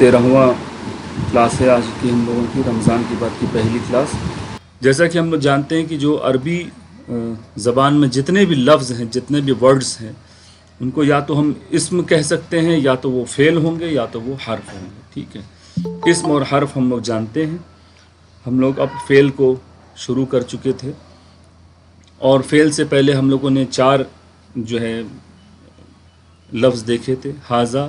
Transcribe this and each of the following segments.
13واں class ہے آج کی ہم لوگوں کی، رمضان کی بعد کی پہلی کلاس۔ جیسا کہ ہم لوگ جانتے ہیں کہ جو عربی زبان میں جتنے بھی لفظ ہیں، جتنے بھی ورڈز ہیں، ان کو یا تو ہم اسم کہہ سکتے ہیں، یا تو وہ فعل ہوں گے، یا تو وہ حرف ہوں گے، ٹھیک ہے۔ اسم اور حرف ہم لوگ جانتے ہیں۔ ہم لوگ اب فعل کو شروع کر چکے تھے، اور فعل سے پہلے ہم لوگوں نے 4 جو ہے لفظ دیکھے تھے، ہاذا،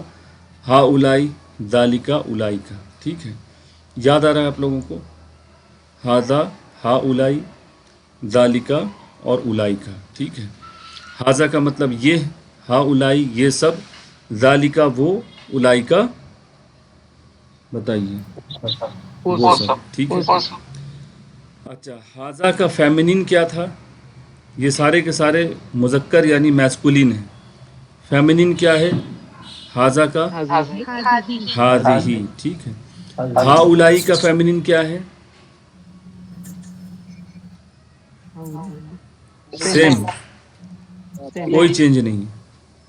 ہا اولائی، ذالکا، اولائکا، ٹھیک ہے۔ یاد آ رہا ہے آپ لوگوں کو؟ ہاذا، ہا اولائی، ذالکا اور اولائکا، ٹھیک ہے۔ ہاذا کا مطلب یہ، ہا اولائی یہ سب، ذالکا وہ، اولائکا بتائیے وہ سب، ٹھیک ہے۔ اچھا، ہاذا کا فیمنین کیا تھا؟ یہ سارے کے سارے مذکر یعنی میسکولین ہیں۔ فیمنین کیا ہے ہاذا کا؟ ہاذیہی، ٹھیک ہے۔ ہا اولائی کا فیمنین کیا ہے؟ سیم، کوئی چینج نہیں،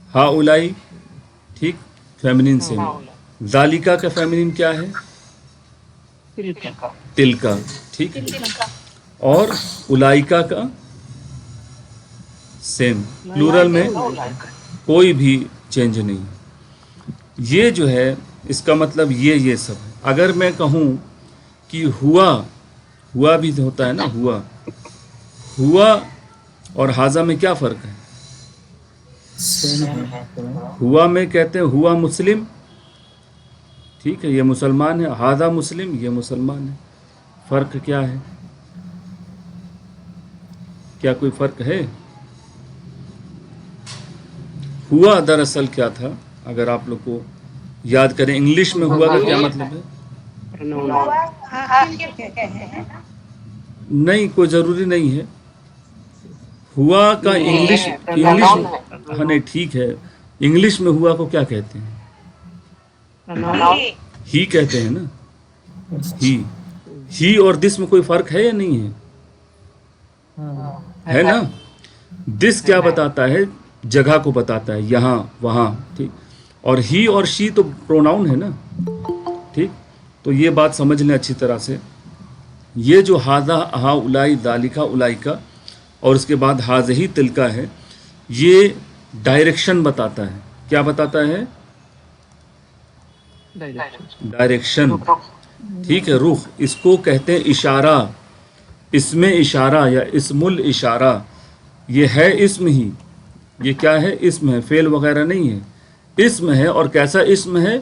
ہا اولائی، ٹھیک، فیمنین سیم۔ ذالکا کا فیمنین کیا ہے؟ تلکا، ٹھیک ہے۔ اور اولائکا کا سیم، پلورل میں کوئی بھی چینج نہیں۔ یہ جو ہے اس کا مطلب یہ سب ہے۔ اگر میں کہوں کہ ہوا بھی ہوتا ہے نا، ہوا اور ہاذا میں کیا فرق ہے؟ ہوا میں کہتے ہیں ہوا مسلم، ٹھیک ہے، یہ مسلمان ہے، ہاذا مسلم، یہ مسلمان ہے۔ فرق کیا ہے؟ کیا کوئی فرق ہے؟ ہوا دراصل کیا تھا، اگر آپ لوگ کو یاد کریں، انگلش میں ہوا کا کیا مطلب ہے؟ نہیں، کوئی ضروری نہیں ہے۔ ہوا کا انگلش ہاں نہیں، ٹھیک ہے، انگلش میں ہوا کو کیا کہتے ہیں؟ ہی کہتے ہیں نا، ہی اور دس میں کوئی فرق ہے یا نہیں ہے نا؟ دس کیا بتاتا ہے؟ جگہ کو بتاتا ہے، یہاں وہاں، ٹھیک۔ اور ہی اور شی تو پروناؤن ہے نا، ٹھیک۔ تو یہ بات سمجھ لیں اچھی طرح سے۔ یہ جو ہاذا، ہا اولائی، ذالکا، اولائکا، اور اس کے بعد ہاذہی، تلکا ہے، یہ ڈائریکشن بتاتا ہے۔ کیا بتاتا ہے؟ ڈائریکشن، ٹھیک ہے، رخ۔ اس کو کہتے ہیں اشارہ، اسم اشارہ یا اسم الاشارہ۔ یہ ہے اسم ہی، یہ کیا ہے؟ اسم ہے، فعل وغیرہ نہیں ہے، اسم ہے۔ اور کیسا اسم ہے؟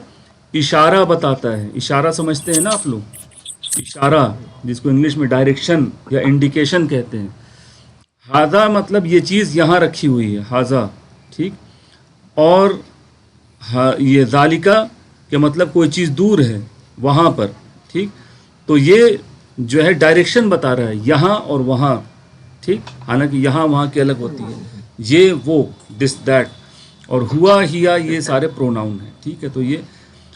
اشارہ بتاتا ہے۔ اشارہ سمجھتے ہیں نا آپ لوگ؟ اشارہ، جس کو انگلش میں ڈائریکشن یا انڈیکیشن کہتے ہیں۔ ہاذا مطلب یہ چیز یہاں رکھی ہوئی ہے، ہاذا، ٹھیک۔ اور یہ ذالکا کہ مطلب کوئی چیز دور ہے، وہاں پر، ٹھیک۔ تو یہ جو ہے ڈائریکشن بتا رہا ہے، یہاں اور وہاں، ٹھیک۔ حالانکہ یہاں وہاں کی الگ ہوتی ہے، یہ وہ، دس دیٹ، اور ہوا ہیا یہ سارے پروناؤن ہیں، ٹھیک ہے۔ تو یہ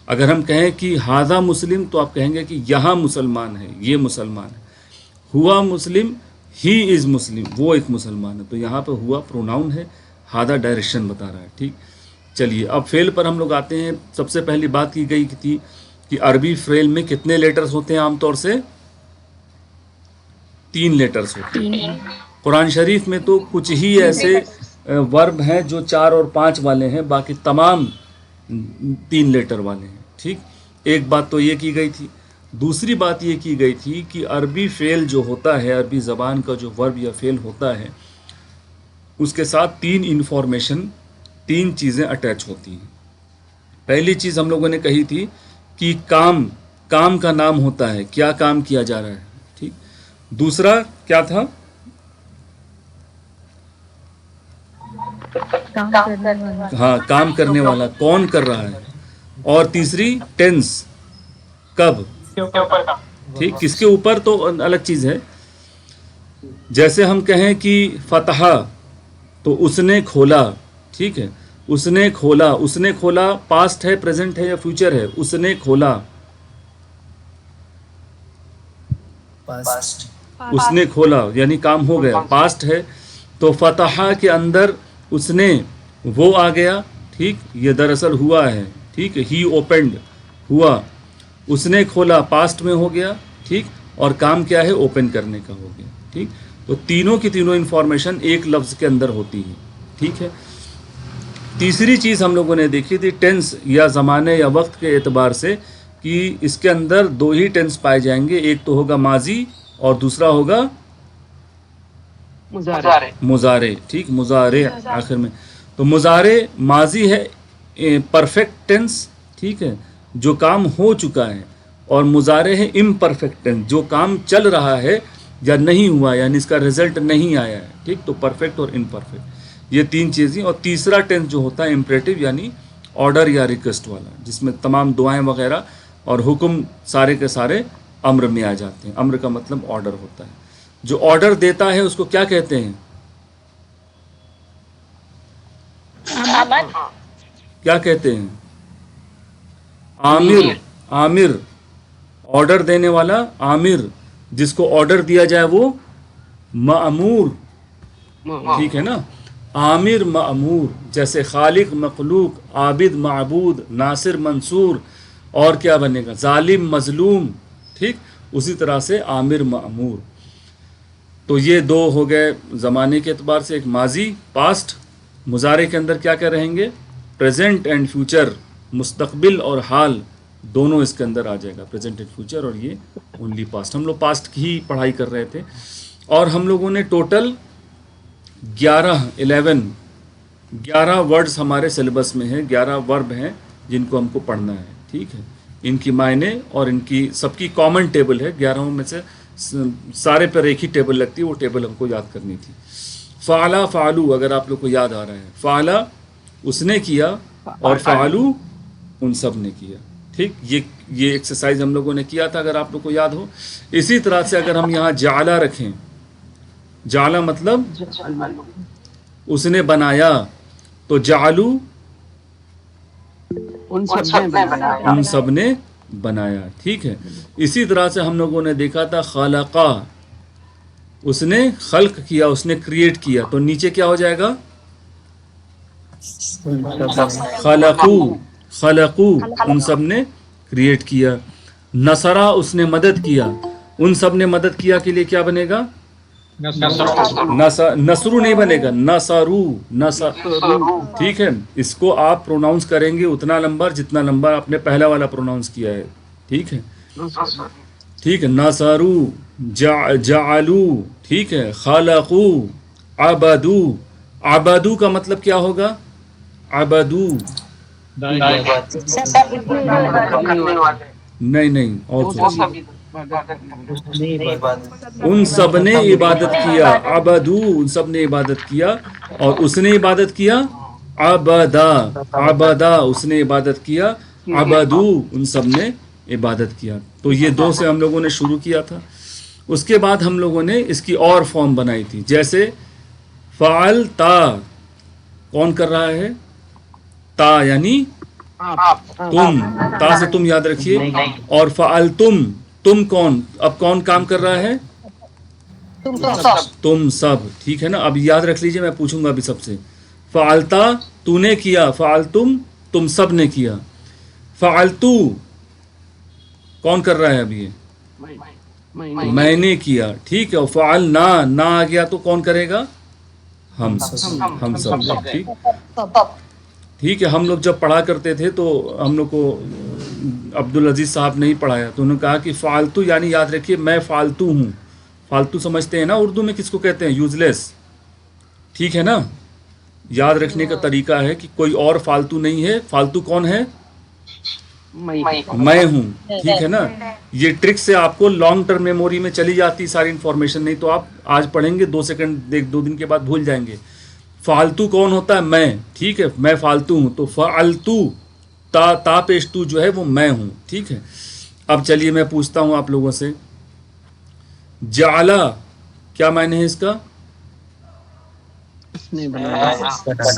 اگر ہم کہیں کہ ہاذا مسلم، تو آپ کہیں گے کہ یہاں مسلمان ہے، یہ مسلمان ہے۔ ہوا مسلم، ہی از مسلم، وہ ایک مسلمان ہے۔ تو یہاں پہ ہوا پروناؤن ہے، ہاذا ڈائریکشن بتا رہا ہے، ٹھیک۔ چلیے اب فعل پر ہم لوگ آتے ہیں۔ سب سے پہلی بات کی گئی تھی کہ عربی فعل میں کتنے لیٹرز ہوتے ہیں؟ عام طور سے 3 لیٹرز ہوتے ہیں۔ قرآن شریف میں تو کچھ ہی ایسے ورب ہیں جو 4 اور 5 والے ہیں، باقی تمام 3 لیٹر والے ہیں، ٹھیک۔ ایک بات تو یہ کی گئی تھی۔ دوسری بات یہ کی گئی تھی کہ عربی فعل جو ہوتا ہے، عربی زبان کا جو ورب یا فعل ہوتا ہے، اس کے ساتھ 3 انفارمیشن، 3 چیزیں اٹیچ ہوتی ہیں۔ پہلی چیز ہم لوگوں نے کہی تھی کہ کام کا نام ہوتا ہے، کیا کام کیا جا رہا ہے، ٹھیک۔ دوسرا کیا تھا؟ ہاں، کام کرنے والا، کون کر رہا ہے۔ اور تیسری ٹینس، کب، ٹھیک، کس کے اوپر تو الگ چیز ہے۔ جیسے ہم کہیں کہ فتح، تو اس نے کھولا، ٹھیک ہے، اس نے کھولا۔ اس نے کھولا پاسٹ ہے، پریزنٹ ہے یا فیوچر ہے؟ اس نے کھولا، اس نے کھولا یعنی کام ہو گیا، پاسٹ ہے۔ تو فتح کے اندر اس نے، وہ آ گیا، ٹھیک، یہ دراصل ہوا ہے، ٹھیک ہے، ہی اوپنڈ، ہوا، اس نے کھولا پاسٹ میں ہو گیا، ٹھیک، اور کام کیا ہے؟ اوپن کرنے کا ہو گیا، ٹھیک. تو تینوں کی تینوں انفارمیشن ایک لفظ کے اندر ہوتی ہے، ٹھیک ہے. تیسری چیز ہم لوگوں نے دیکھی تھی ٹینس یا زمانے یا وقت کے اعتبار سے کہ اس کے اندر دو ہی ٹینس پائے جائیں گے، ایک تو ہوگا ماضی اور دوسرا ہوگا مضارع، ٹھیک، مضارع آخر میں. تو مضارع ماضی ہے پرفیکٹ ٹینس، ٹھیک ہے، جو کام ہو چکا ہے، اور مضارع ہے امپرفیکٹ ٹینس، جو کام چل رہا ہے یا نہیں ہوا، یعنی اس کا رزلٹ نہیں آیا ہے، ٹھیک. تو پرفیکٹ اور امپرفیکٹ یہ تین چیزیں. اور تیسرا ٹینس جو ہوتا ہے امپریٹو، یعنی آرڈر یا ریکویسٹ والا، جس میں تمام دعائیں وغیرہ اور حکم سارے کے سارے امر میں آ جاتے ہیں. امر کا مطلب آرڈر ہوتا ہے. جو آرڈر دیتا ہے اس کو کیا کہتے ہیں؟ کیا کہتے ہیں؟ عامر. عامر آرڈر دینے والا عامر، جس کو آرڈر دیا جائے وہ مأمور، ٹھیک ہے نا. عامر مأمور، جیسے خالق مخلوق، عابد معبود، ناصر منصور، اور کیا بنے گا؟ ظالم مظلوم، ٹھیک. اسی طرح سے عامر مأمور. تو یہ دو ہو گئے زمانے کے اعتبار سے، ایک ماضی پاسٹ. مضارع کے اندر کیا کیا رہیں گے؟ پریزنٹ اینڈ فیوچر، مستقبل اور حال دونوں اس کے اندر آ جائے گا، پریزنٹ اینڈ فیوچر. اور یہ اونلی پاسٹ. ہم لوگ پاسٹ کی ہی پڑھائی کر رہے تھے، اور ہم لوگوں نے ٹوٹل 11 ورڈز ہمارے سلیبس میں ہیں، 11 ورب ہیں جن کو ہم کو پڑھنا ہے، ٹھیک ہے. ان کی معنی اور ان کی سب کی کامن ٹیبل ہے، 11 میں سے سارے پر ایک ہی ٹیبل لگتی ہے، وہ ٹیبل ہم کو یاد کرنی تھی. فعلا فعلو، اگر آپ لوگ کو یاد آ رہا ہے، فعلا اس نے کیا، اور فعلو ان سب نے کیا، ٹھیک. یہ ایکسرسائز ہم لوگوں نے کیا تھا، اگر آپ لوگ کو یاد ہو. اسی طرح سے اگر ہم یہاں جعلا رکھیں، جعلا مطلب اس نے بنایا، تو جعلو ان سب نے بنایا، ٹھیک ہے. اسی طرح سے ہم لوگوں نے دیکھا تھا خلقا، اس نے خلق کیا، اس نے کریٹ کیا. تو نیچے کیا ہو جائے گا؟ خلقو، خلقو ان سب نے کریٹ کیا. نصرا اس نے مدد کیا، ان سب نے مدد کیا کے لیے کیا بنے گا؟ نصرو نہیں بنے گا، نصرو، ٹھیک ہے. اس کو آپ پروناؤنس کریں گے اتنا لمبا جتنا لمبا آپ نے پہلا والا پروناؤنس کیا ہے، ٹھیک ہے. ٹھیک ہے، نصرو، جعلو، ٹھیک ہے، خلقو، عبدو. عبدو کا مطلب کیا ہوگا؟ عبدو نہیں اور ان سب نے عبادت کیا. عبدو ان سب نے عبادت کیا، اور اس نے عبادت کیا. عبدا، عبدا اس نے عبادت کیا. عبدو ان سب نے عبادت کیا. تو یہ دو سے ہم لوگوں نے شروع کیا تھا. اس کے بعد ہم لوگوں نے اس کی اور فارم بنائی تھی، جیسے فعل تا، کون کر رہا ہے؟ تا یعنی تم، تا سے تم یاد رکھیے. اور فعل تم کون؟ اب کون کام کر رہا ہے؟ تم سب، ٹھیک ہے نا. اب یاد رکھ لیجئے، میں پوچھوں گا ابھی سب سے. فعلتا تو نے کیا، فعلتم تم سب نے کیا. فعلتو کون کر رہا ہے ابھی؟ یہ میں نے کیا، ٹھیک ہے. اور فعلنا، نہ آ گیا تو کون کرے گا؟ ہم سب، ٹھیک. ٹھیک ہے. ہم لوگ جب پڑھا کرتے تھے تو ہم لوگ کو عبدالعزیز صاحب نے ہی پڑھایا، تو انہوں نے کہا کہ فالتو یعنی یاد رکھیے میں فالتو ہوں. فالتو سمجھتے ہیں نا اردو میں کس کو کہتے ہیں؟ یوز لیس، ٹھیک ہے نا. یاد رکھنے کا طریقہ ہے کہ کوئی اور فالتو نہیں ہے. فالتو کون ہے؟ میں ہوں، ٹھیک ہے نا. یہ ٹرک سے آپ کو لانگ ٹرم میموری میں چلی جاتی ساری انفارمیشن، نہیں تو آپ آج پڑھیں گے 2 سیکنڈ 2 دن کے بعد بھول جائیں گے. فالتو کون ہوتا ہے؟ میں، ٹھیک ہے. میں فالتو ہوں، تو فعلتو، تا پیشتو جو ہے وہ میں ہوں، ٹھیک ہے. اب چلیے میں پوچھتا ہوں آپ لوگوں سے، جعلا کیا معنی ہے اس کا؟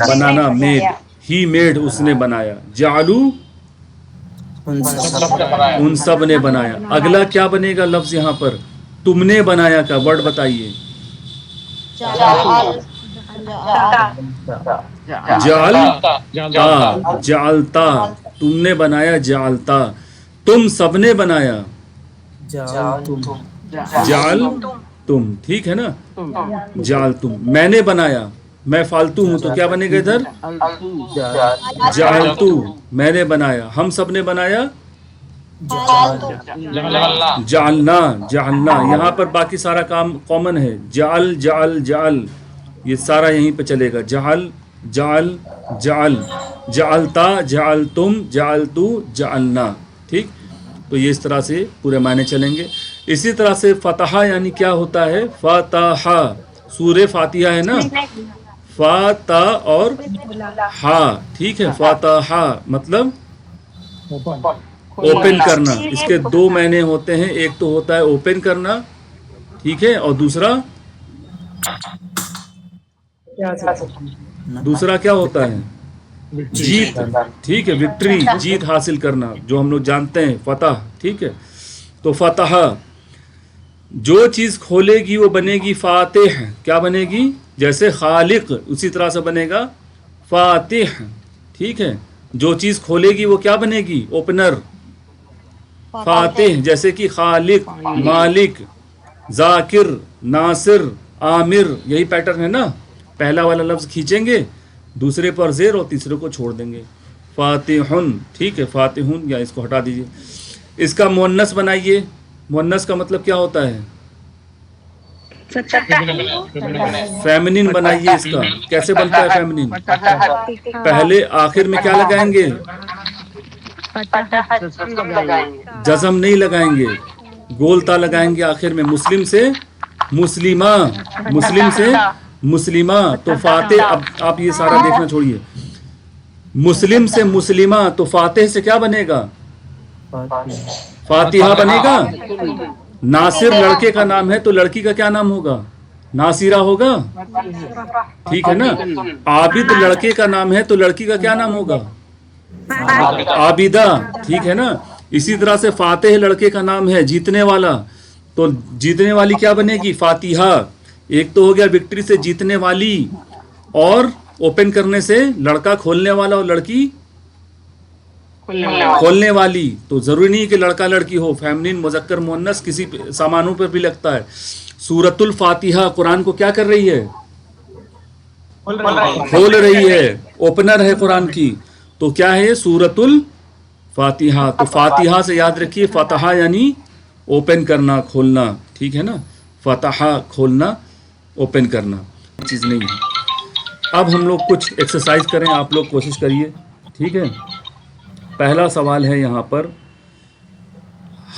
بنانا، میڈ. ہی میڈ اس نے بنایا. جعلو ان سب نے بنایا. اگلا کیا بنے گا لفظ یہاں پر؟ تم نے بنایا کا ورڈ بتائیے. جعلتا، تم نے بنایا جعلتا. تم سب نے بنایا، جعلتم جعل تم، ٹھیک ہے نا، جعل تم، میں نے بنایا، میں فالتو ہوں تو کیا بنے گا ادھر، جعلتو، میں نے بنایا، ہم سب نے بنایا، جعلنا، جعلنا، یہاں پر باقی سارا کام کامن ہے، جعل جعل جعل، یہ سارا یہیں پہ چلے گا، جعل جعل جعل، جعلتا جعلتم جعلتو جعلنا، ٹھیک. تو یہ اس طرح سے پورے معنی چلیں گے. اسی طرح سے فتح یعنی کیا ہوتا ہے، فتح، سورہ فاتحہ ہے نا، فتح اور ہا، ٹھیک ہے، فتح مطلب اوپن کرنا. اس کے دو معنی ہوتے ہیں، ایک تو ہوتا ہے اوپن کرنا، ٹھیک ہے، اور دوسرا کیا ہوتا ہے، جیت، ٹھیک ہے، وکٹری، جیت حاصل کرنا، جو ہم لوگ جانتے ہیں فتح، ٹھیک ہے. تو فتح، جو چیز کھولے گی وہ بنے گی فاتح، کیا بنے گی، جیسے خالق اسی طرح سے بنے گا فاتح، ٹھیک ہے. جو چیز کھولے گی وہ کیا بنے گی، اوپنر، فاتح، جیسے کہ خالق، مالک، ذاکر، ناصر، عامر، یہی پیٹرن ہے نا، پہلا والا لفظ کھینچیں گے، دوسرے پر زیر اور تیسرے کو چھوڑ دیں گے، فاتحن، ٹھیک ہے، فاتحن، یا اس کو ہٹا دیجئے. اس کا مؤنث بنائیے، مؤنث کا مطلب کیا ہوتا ہے، فیمنین بنائیے. اس کا کیسے بنتا ہے فیمنین، پہلے آخر میں کیا لگائیں گے، جزم نہیں لگائیں گے، گولتا لگائیں گے آخر میں. مسلم سے مسلمہ، مسلم سے مسلمہ، تو فاتح. اب آپ یہ سارا دیکھنا چھوڑیے، مسلم سے مسلمہ، تو فاتح سے کیا بنے گا، فاتحہ بنے گا. ناصر لڑکے کا نام ہے تو لڑکی کا کیا نام ہوگا، ناصرہ ہوگا، ٹھیک ہے نا. عابد لڑکے کا نام ہے تو لڑکی کا کیا نام ہوگا، عابدہ، ٹھیک ہے نا. اسی طرح سے فاتح لڑکے کا نام ہے، جیتنے والا، تو جیتنے والی کیا بنے گی، فاتحہ. ایک تو ہو گیا وکٹری سے جیتنے والی، اور اوپن کرنے سے لڑکا کھولنے والا اور لڑکی کھولنے والی. تو ضروری نہیں کہ لڑکا لڑکی ہو، فیمنین مذکر مؤنث کسی سامانوں پر بھی لگتا ہے. سورۃ الفاتحہ قرآن کو کیا کر رہی ہے، کھول رہی ہے، اوپنر ہے قرآن کی. تو کیا ہے سورۃ الفاتحہ. تو فاتحہ سے یاد رکھیے، فتح یعنی اوپن کرنا، کھولنا، ٹھیک ہے نا، فتح کھولنا، اوپن کرنا، چیز نہیں ہے. اب ہم لوگ کچھ ایکسرسائز کریں، آپ لوگ کوشش کریے، ٹھیک ہے. پہلا سوال ہے یہاں پر،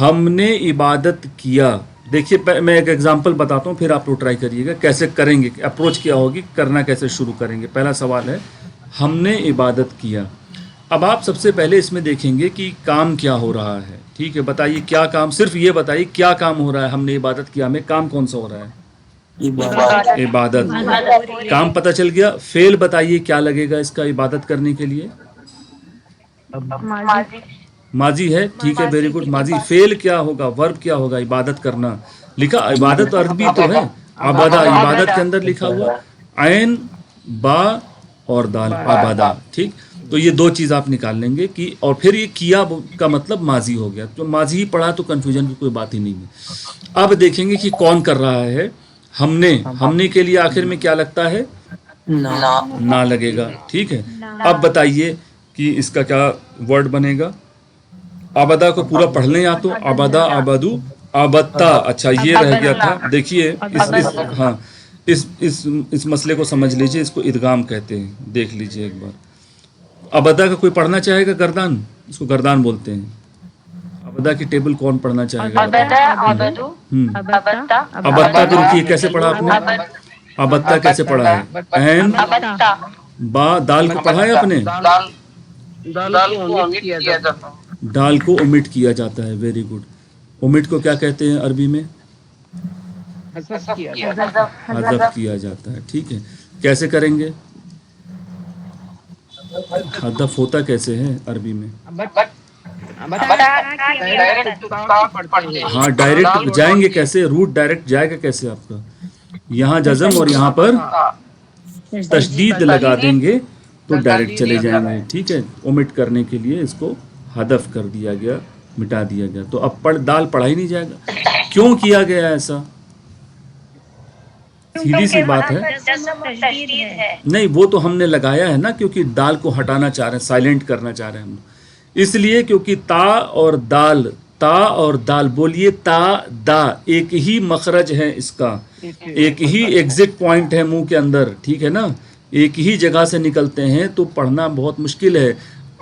ہم نے عبادت کیا. دیکھیے میں ایک ایگزامپل بتاتا ہوں، پھر آپ لوگ ٹرائی کریے گا کیسے کریں گے، اپروچ کیا ہوگی، کرنا کیسے شروع کریں گے. پہلا سوال ہے، ہم نے عبادت کیا. اب آپ سب سے پہلے اس میں دیکھیں گے کہ کام کیا ہو رہا ہے، ٹھیک ہے. بتائیے کیا کام، صرف یہ بتائیے کیا کام ہو رہا ہے. ہم نے عبادت کیا میں کام کون سا ہو رہا ہے، عبادت. کام پتہ چل گیا. فعل بتائیے کیا لگے گا اس کا عبادت کرنے کے لیے، ماضی ہے، ٹھیک ہے، ویری گڈ. ماضی. فعل کیا ہوگا، ورب کیا ہوگا، عبادت کرنا. لکھا عبادت عربی تو ہے، عبادہ عبادت کے اندر لکھا ہوا، عین با اور دال، عبادہ، ٹھیک. تو یہ دو چیز آپ نکال لیں گے کہ، اور پھر یہ کیا کا مطلب ماضی ہو گیا. تو ماضی ہی پڑھا تو کنفیوژن کی کوئی بات ہی نہیں ہے. اب دیکھیں گے کہ کون کر رہا ہے. ہم نے، ہم نے کے لیے آخر میں کیا لگتا ہے، نہ لگے گا، ٹھیک ہے. اب بتائیے کہ اس کا کیا ورڈ بنے گا. عبدہ کو پورا پڑھ لیں یا تو، عبدہ، عبدو، عبدتا. اچھا یہ رہ گیا تھا. دیکھیے ہاں اس مسئلے کو سمجھ لیجئے، اس کو ادغام کہتے ہیں. دیکھ لیجئے ایک بار. عبدہ کا کوئی پڑھنا چاہے گا، گردان، اس کو گردان بولتے ہیں. عبدہ کی ٹیبل کون پڑھنا چاہے گا، عبدتا تو رکیے، کیسے پڑھا آپ نے، عبدتا کیسے پڑھا ہے، عین با دال کو پڑھا ہے آپ نے، ڈال کو اومٹ کیا جاتا ہے. Very good. اومٹ کو کیا کہتے ہیں عربی میں، حذف کیا جاتا ہے، ٹھیک ہے. کیسے کریں گے، حذف ہوتا کیسے ہے عربی میں، ہاں ڈائریکٹ جائیں گے کیسے، روٹ ڈائریکٹ جائے گا کیسے آپ کا. یہاں جزم اور یہاں پر تشدید لگا دیں گے تو ڈائریکٹ چلے جائیں گے، ٹھیک ہے. اومٹ کرنے کے لیے اس کو حذف کر دیا گیا. مٹا دیا گیا. تو اب دال پڑھا ہی نہیں جائے گا. کیوں کیا گیا ایسا؟ سیدھی سی بات ہے. تشدید ہے. نہیں وہ تو ہم نے لگایا ہے نا، کیونکہ دال کو ہٹانا چاہ رہے ہیں، سائلنٹ کرنا چاہ رہے ہیں ہم. اس لیے کیونکہ تا اور دال بولیے تا دا ایک ہی مخرج ہے اس کا، ایک ہی ایگزٹ پوائنٹ ہے منہ کے اندر، ٹھیک ہے نا، ایک ہی جگہ سے نکلتے ہیں، تو پڑھنا بہت مشکل ہے.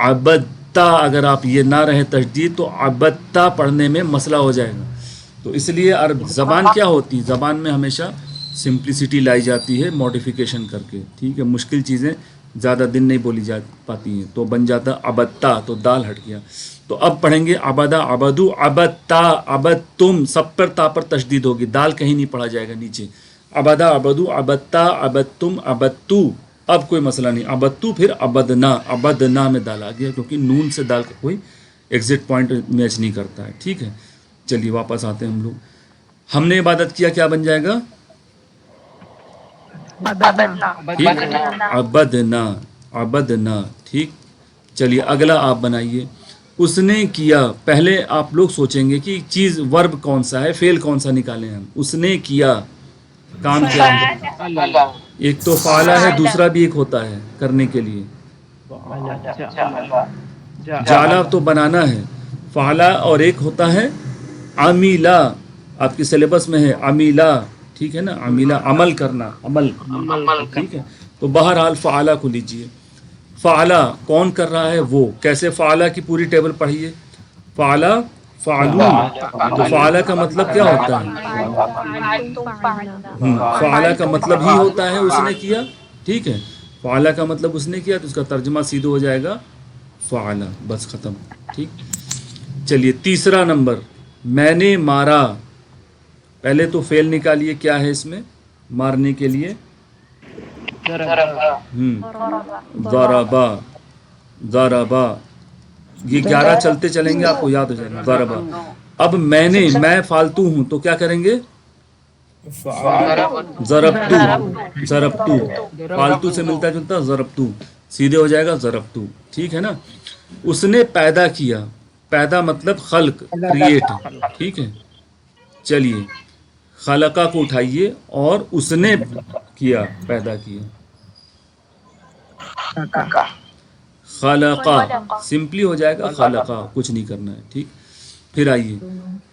عبدتا اگر آپ یہ نہ رہے تشدید تو عبدتا پڑھنے میں مسئلہ ہو جائے گا. تو اس لیے زبان کیا ہوتی ہے، زبان میں ہمیشہ سمپلسٹی لائی جاتی ہے ماڈیفیکیشن کر کے، ٹھیک ہے. مشکل چیزیں زیادہ دن نہیں بولی جا پاتی ہیں، تو بن جاتا عبدتا، تو دال ہٹ گیا. تو اب پڑھیں گے عبدا عبدو عبدتا عبدتم، سب پر تا پر تشدید ہوگی، دال کہیں نہیں پڑھا جائے گا نیچے. عبدا عبدو عبدتا عبدتم عبدتو، اب کوئی مسئلہ نہیں. عبدتو پھر عبدنا میں دال آ گیا، کیونکہ نون سے دال کا کوئی ایگزٹ پوائنٹ میچ نہیں کرتا ہے، ٹھیک ہے. چلیے واپس آتے ہیں ہم لوگ. ہم نے عبادت کیا، کیا بن جائے گا؟ عبدنا، ٹھیک. چلیے اگلا آپ بنائیے. اس نے کیا، پہلے آپ لوگ سوچیں گے کہ چیز ورب کون سا ہے، فعل کون سا نکالیں ہم. اس نے کیا، کام کیا ہے؟ ایک تو فعلہ ہے، دوسرا بھی ایک ہوتا ہے کرنے کے لیے. جعلا تو بنانا ہے، فعلہ اور ایک ہوتا ہے عمیلا، آپ کی سلیبس میں ہے عمیلا، ٹھیک ہے نا. عمیلا عمل کرنا، عمل، ٹھیک ہے. تو بہرحال فعلہ کو لیجئے. فعلہ کون کر رہا ہے؟ وہ. کیسے فعلہ کی پوری ٹیبل پڑھیے. فعلہ فعلو، تو فعلہ کا مطلب کیا ہوتا ہے؟ فعلہ کا مطلب ہی ہوتا ہے اس نے کیا، ٹھیک ہے. فعلہ کا مطلب اس نے کیا، تو اس کا ترجمہ سیدھا ہو جائے گا فعلہ، بس ختم، ٹھیک. چلیے تیسرا نمبر، میں نے مارا. پہلے تو فعل نکالیے، کیا ہے اس میں مارنے کے لیے؟ ضربا، ضربا. یہ 11 چلتے چلیں گے، آپ کو یاد ہو جائے گا. ضربا. اب میں فالتو ہوں تو کیا کریں گے؟ ضربتو، ضربتو. فالتو سے ملتا جلتا ضربتو، سیدھے ہو جائے گا ضربتو، ٹھیک ہے نا. اس نے پیدا کیا، پیدا مطلب خلق، کریٹ، ٹھیک ہے. چلیے خلقہ کو اٹھائیے اور اس نے کیا، پیدا کیا. خلقہ سمپلی ہو جائے گا خلقہ، کچھ نہیں کرنا ہے، ٹھیک. پھر آئیے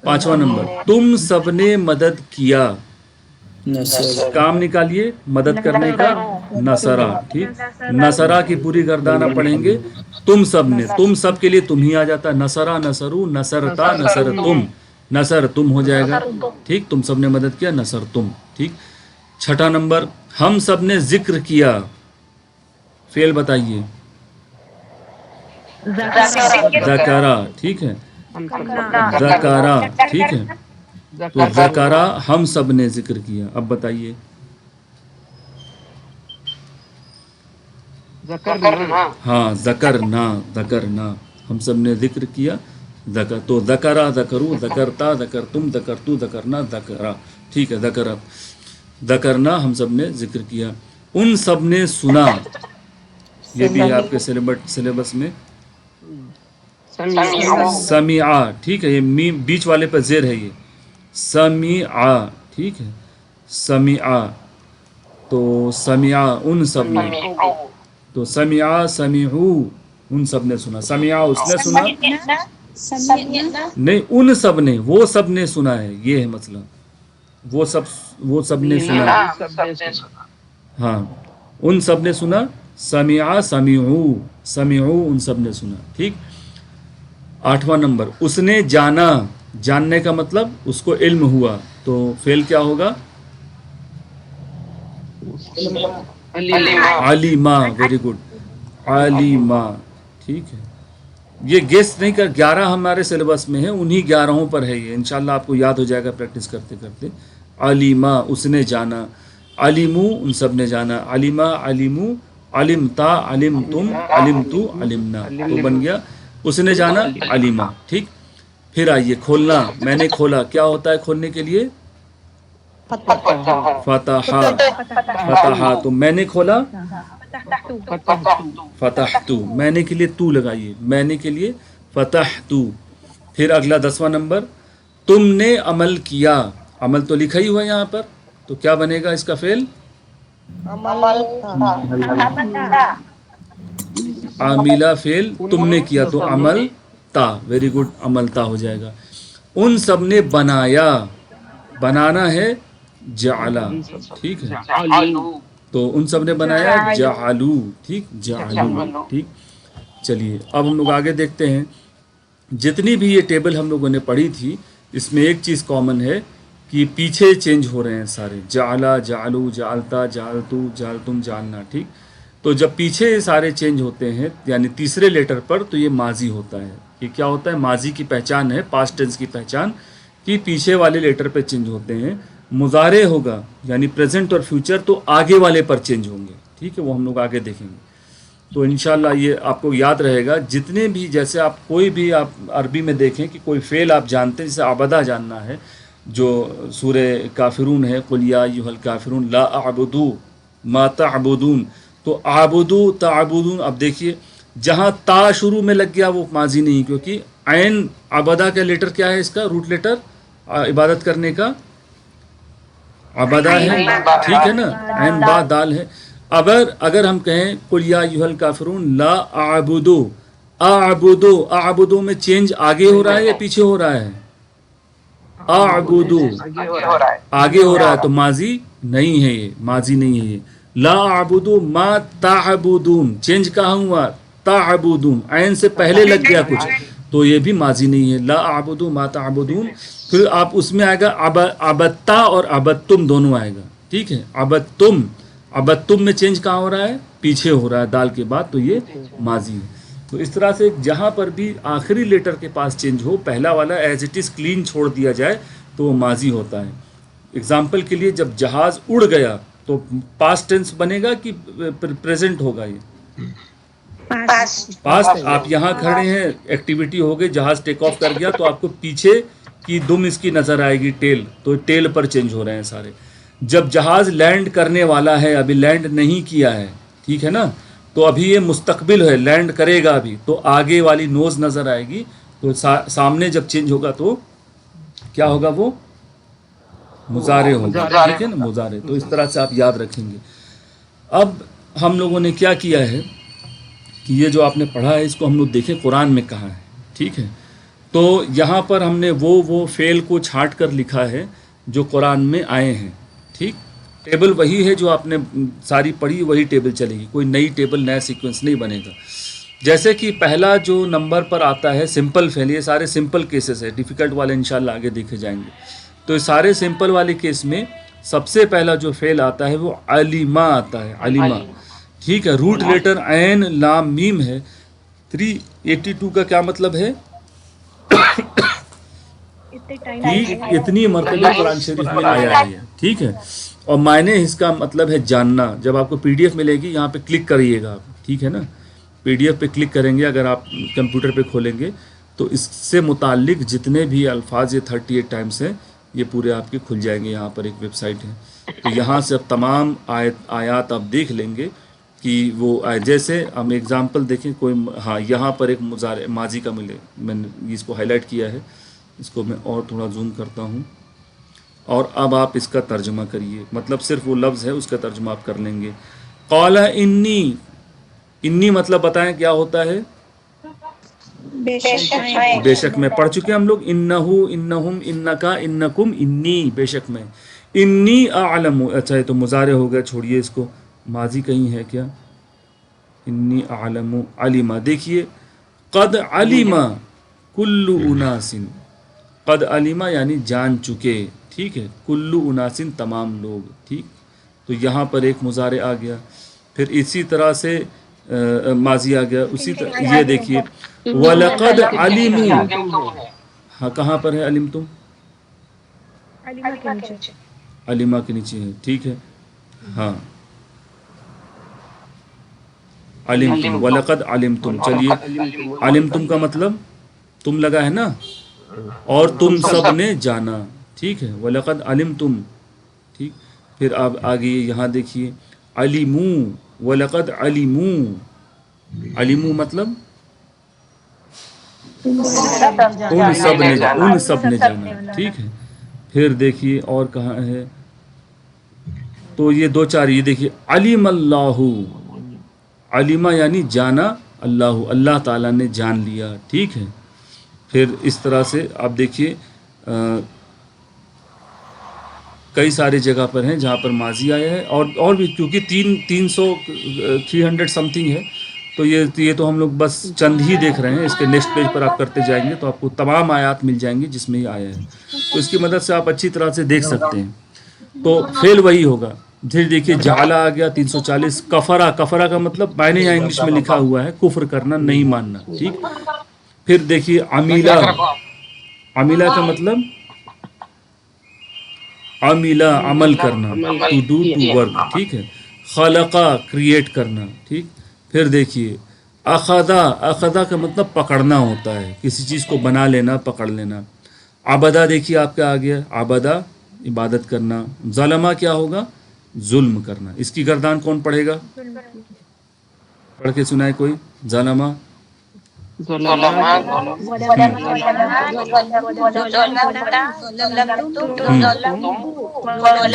پانچواں نمبر، تم سب نے مدد کیا. نصر کام نکالیے مدد کرنے کا، نصرہ، ٹھیک. نصرہ کی پوری گردانہ پڑھیں گے. تم سب نے، تم سب کے لیے تم ہی آ جاتا ہے. نصرہ نصرو، نصرتا نصر تم، نصر تم ہو جائے گا، ٹھیک. تم سب نے مدد کیا، نصر تم، ٹھیک. چھٹا نمبر، ہم سب نے ذکر کیا. فعل بتائیے. ذکرہ، ٹھیک ہے. ذکرہ، ٹھیک ہے. تو ذکرہ ہم سب نے ذکر کیا. اب بتائیے. ہاں ذکرنا، ذکرنا ہم سب نے ذکر کیا. ذکر تو ذکرہ، ذکرو، ذکرتا، ذکرتم، ذکرتو، ذکرنا، ذکرہ، ٹھیک ہے. ذکر، ذکرنا ہم سب نے ذکر کیا. ان سب نے سنا، یہ بھی ہے آپ کے سلیبس میں. سمعا، ٹھیک ہے. یہ بیچ والے پہ زیر ہے، یہ سمعا، ٹھیک ہے. سمعا، تو سمعا ان سب نے، تو سمعا سمعو ان سب نے سنا. سمعا اس نے سنا نہیں، ان سب نے، وہ سب نے سنا ہے، یہ ہے مسئلہ. وہ سب نے سنا، ہاں ان سب نے سنا. سمعا سمعو، سمعو ان سب نے سنا، ٹھیک. آٹھواں نمبر، اس نے جانا. جاننے کا مطلب اس کو علم ہوا، تو فعل کیا ہوگا؟ علیما، ویری گڈ، علیما، ٹھیک ہے. یہ گیس نہیں کر، 11 ہمارے سلیبس میں ہے، انہی 11 پر ہے یہ. انشاءاللہ آپ کو یاد ہو جائے گا پریکٹس کرتے کرتے. علیما اس نے جانا. علمو ان سب نے جانا. علیما علمو، علمتا علمتم، علمتو علمنا، تو بن گیا اس نے جانا علیما، ٹھیک. پھر آئیے کھولنا. میں نے کھولا، کیا ہوتا ہے کھولنے کے لیے؟ فتحا، فتحا. تو میں نے کھولا، فتحتو. میں نے کے لیے تو لگائیے، میں نے کے لیے فتحتو، پھر اگلا 10واں نمبر، تم نے عمل کیا، عمل تو لکھا ہی ہوا ہے یہاں پر، تو کیا بنے گا اس کا فعل؟ عاملہ فعل تم نے کیا تو عمل تا، ویری گڈ، عمل تا ہو جائے گا. ان سب نے بنایا، بنانا ہے جعلا، ٹھیک ہے، تو ان سب نے بنایا جعلو، ٹھیک، جعلو، ٹھیک. چلیے اب ہم لوگ آگے دیکھتے ہیں. جتنی بھی یہ ٹیبل ہم لوگوں نے پڑھی تھی اس میں ایک چیز کامن ہے کہ پیچھے چینج ہو رہے ہیں سارے، جعلا، جعلو، جعلتا، جعلتو، جعلتم، جعلنا، ٹھیک. تو جب پیچھے یہ سارے چینج ہوتے ہیں یعنی تیسرے لیٹر پر، تو یہ ماضی ہوتا ہے. یہ کیا ہوتا ہے؟ ماضی کی پہچان ہے، پاسٹ ٹینس کی پہچان، کہ پیچھے والے لیٹر پہ چینج ہوتے ہیں. مضارع ہوگا یعنی پریزنٹ اور فیوچر تو آگے والے پر چینج ہوں گے، ٹھیک ہے، وہ ہم لوگ آگے دیکھیں گے. تو انشاءاللہ یہ آپ کو یاد رہے گا. جتنے بھی، جیسے آپ کوئی بھی آپ عربی میں دیکھیں کہ کوئی فعل آپ جانتے ہیں، جیسے عبدہ جاننا ہے جو سورہ کافرون ہے، قل یا ایھا الکافرون لا اعبد ما تعبدون، تو اعبدو تعبدون. اب دیکھیے جہاں تا شروع میں لگ گیا وہ ماضی نہیں، کیونکہ عین عبدہ کا لیٹر کیا ہے، اس کا روٹ لیٹر عبادت کرنے کا عبدہ ہے، ٹھیک ہے نا، عین با دال ہے. اگر ہم کہیں قل یا ایھا الکافرون لا اعبدو، اعبدو، اعبدو میں چینج آگے ہو رہا ہے یا پیچھے ہو رہا ہے؟ اعبدو آگے ہو رہا ہے، تو ماضی نہیں ہے، یہ ماضی نہیں ہے. یہ لا اعبدو ما تعبدون، چینج کہاں ہوا؟ تعبدون، عین سے پہلے لگ گیا کچھ، تو یہ بھی ماضی نہیں ہے. لا اعبدو ما تعبدون. پھر آپ اس میں آئے گا عبدتا اور عبدتم دونوں آئے گا، ٹھیک ہے. عبدتم، عبدتم میں چینج کہاں ہو رہا ہے؟ پیچھے ہو رہا ہے دال کے بعد، تو یہ ماضی ہے. تو اس طرح سے جہاں پر بھی آخری لیٹر کے پاس چینج ہو، پہلا والا ایز اٹ از کلین چھوڑ دیا جائے تو وہ ماضی ہوتا ہے. اگزامپل کے لیے جب جہاز اڑ گیا تو پاسٹ ٹینس بنے گا کہ پریزنٹ ہوگا؟ یہ پاسٹ. آپ یہاں کھڑے ہیں، ایکٹیویٹی ہو گئی، جہاز ٹیک آف کر گیا، تو آپ کو پیچھے کی دم اس کی نظر آئے گی، ٹیل، تو ٹیل پر چینج ہو رہے ہیں سارے. جب جہاز لینڈ کرنے والا ہے، ابھی لینڈ نہیں کیا ہے، ٹھیک ہے نا، تو ابھی یہ مستقبل ہے، لینڈ کرے گا ابھی، تو آگے والی نوز نظر آئے گی. تو سامنے جب چینج ہوگا تو کیا ہوگا؟ وہ مضارع ہوگا، ٹھیک ہے نا، مضارع. تو اس طرح سے آپ یاد رکھیں گے. اب ہم لوگوں نے کیا کیا ہے کہ یہ جو آپ نے پڑھا ہے اس کو ہم لوگ دیکھیں قرآن میں کہاں ہے، ٹھیک ہے. تو یہاں پر ہم نے وہ فعل کو چھانٹ کر لکھا ہے جو قرآن میں آئے ہیں، ٹھیک. ٹیبل وہی ہے جو آپ نے ساری پڑھی، وہی ٹیبل چلے گی، کوئی نئی ٹیبل، نیا سیکوینس نہیں بنے گا. جیسے کہ پہلا جو نمبر پر آتا ہے سمپل فعل، یہ سارے سمپل کیسز ہے، ڈیفیکلٹ والے انشاءاللہ آگے دیکھے جائیں گے. تو یہ سارے سمپل والے کیس میں سب سے پہلا جو فعل آتا ہے وہ علیما آتا ہے، علیما، ٹھیک ہے. روٹ لیٹر عین لام میم ہے. 382 کا کیا مطلب ہے؟ کہ اتنی مرتبہ قرآن شریف میں آیا ہے، ٹھیک ہے. اور معنی اس کا مطلب ہے جاننا. جب آپ کو پی ڈی ایف ملے گی یہاں پہ کلک کریے گا آپ، ٹھیک ہے نا، پی ڈی ایف پہ کلک کریں گے اگر آپ کمپیوٹر پہ کھولیں گے تو اس سے متعلق جتنے بھی الفاظ، یہ 38 ٹائمس ہیں، یہ پورے آپ کے کھل جائیں گے. یہاں پر ایک ویب سائٹ ہے، تو یہاں سے اب تمام آیات آپ دیکھ لیں گے کہ وہ جیسے ہم ایگزامپل دیکھیں کوئی، ہاں یہاں پر ایک ماضی کا ملے، میں نے اس کو ہائی لائٹ کیا ہے، اس کو میں اور تھوڑا زوم کرتا ہوں. اور اب آپ اس کا ترجمہ کریے، مطلب صرف وہ لفظ ہے اس کا ترجمہ آپ کر لیں گے. قال انی مطلب بتائیں کیا ہوتا ہے؟ بے شک میں. پڑھ چکے ہم لوگ انہو، انہم، انکا، انکم، انی، بے شک میں. انی اعلم، اچھا یہ تو مضارع ہو گیا، چھوڑیے اس کو، ماضی کہیں ہے کیا؟ انی اعلم، علما. دیکھیے قد علما کل اناس، قد علما یعنی جان چکے، ٹھیک ہے. کل اناس تمام لوگ، ٹھیک. تو یہاں پر ایک مضارع آ گیا. پھر اسی طرح سے ماضی آ گیا. اسی طرح یہ دیکھیے وَلَقَدْ عَلِمُوا، ہاں کہاں پر ہے علمتم؟ علما کے نیچے ہے، ٹھیک ہے. ہاں علمتم، وَلَقَدْ عَلِمْتُمْ. چلیے علمتم کا مطلب تم لگا ہے نا، اور تم سب نے جانا، ٹھیک ہے. وَلَقَدْ عَلِمْتُمْ، ٹھیک. پھر آپ آگے یہاں دیکھیے عَلِمُوا، وَلَقَدْ عَلِمُوا. علموا مطلب ان سب نے جانا، ٹھیک ہے. پھر دیکھیے اور کہاں ہے، تو یہ دو چار، یہ دیکھیے علیم اللہ، علیمہ یعنی جانا، اللہ تعالیٰ نے جان لیا، ٹھیک ہے. پھر اس طرح سے آپ دیکھیے کئی سارے جگہ پر ہیں جہاں پر ماضی آیا ہے، اور بھی کیونکہ 300 سم تھنگ ہے، تو یہ تو ہم لوگ بس چند ہی دیکھ رہے ہیں. اس کے نیکسٹ پیج پر آپ کرتے جائیں گے تو آپ کو تمام آیات مل جائیں گی جس میں یہ آیا ہے، تو اس کی مدد سے آپ اچھی طرح سے دیکھ سکتے ہیں. تو فعل وہی ہوگا. پھر دیکھیے جعلہ آ گیا 340. کفرہ کا مطلب میں نے یہاں انگلش میں لکھا ہوا ہے کفر کرنا، نہیں ماننا، ٹھیک. پھر دیکھیے عمیلہ کا مطلب عمیلہ عمل کرنا، ٹو ڈو ٹو ورک، ٹھیک ہے. خلقہ کریٹ کرنا، ٹھیک. پھر دیکھیے اخذہ کا مطلب پکڑنا ہوتا ہے، کسی چیز کو بنا لینا، پکڑ لینا. عبدہ دیکھیے آپ کا آ گیا، عبدہ عبادت کرنا. ظلمہ کیا ہوگا؟ ظلم کرنا. اس کی گردان کون پڑھے گا؟ پڑھ کے سنائے کوئی. ظلمہ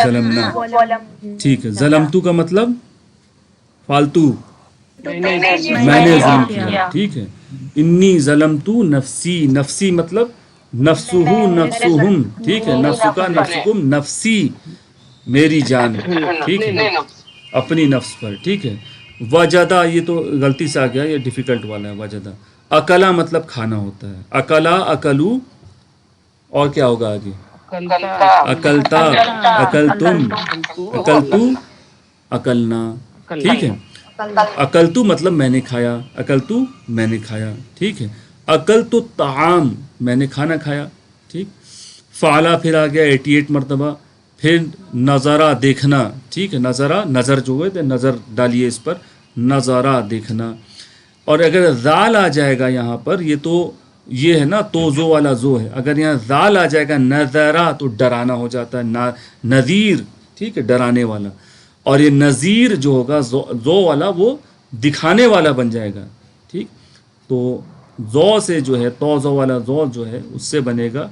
ظلمنا، ٹھیک ہے. ظلمتو کا مطلب فالتو، میں نے ظلم کیا، ٹھیک ہے. انی ظلمتو نفسی، نفسی مطلب نفسہو نفسہم، ٹھیک ہے. نفس کا نفسکم، نفسی میری جان، ٹھیک ہے، اپنی نفس پر، ٹھیک ہے. وجدہ یہ تو غلطی سے آ گیا، یہ ڈیفیکلٹ والا ہے. وجدہ. اکلا مطلب کھانا ہوتا ہے. اکلا اکلو، اور کیا ہوگا آگے؟ اکلتا اکلتم، اکلتو اکلنا، ٹھیک ہے. اکلتو مطلب میں نے کھایا، اکلتو میں نے کھایا، ٹھیک ہے. اکلتو طعام میں نے کھانا کھایا، ٹھیک. فعلا پھر آ گیا 88 مرتبہ. پھر نظرہ دیکھنا، ٹھیک ہے. نظرہ نظر جو ہے تو نظر ڈالیے اس پر، نظرہ دیکھنا. اور اگر ذال آ جائے گا یہاں پر، یہ تو یہ ہے نا توزو والا زو ہے، اگر یہاں ذال آ جائے گا نظرہ تو ڈرانا ہو جاتا ہے، نذیر، ٹھیک ہے، ڈرانے والا. اور یہ نذیر جو ہوگا زو والا وہ دکھانے والا بن جائے گا، ٹھیک. تو زو سے جو ہے توزو والا زو جو ہے اس سے بنے گا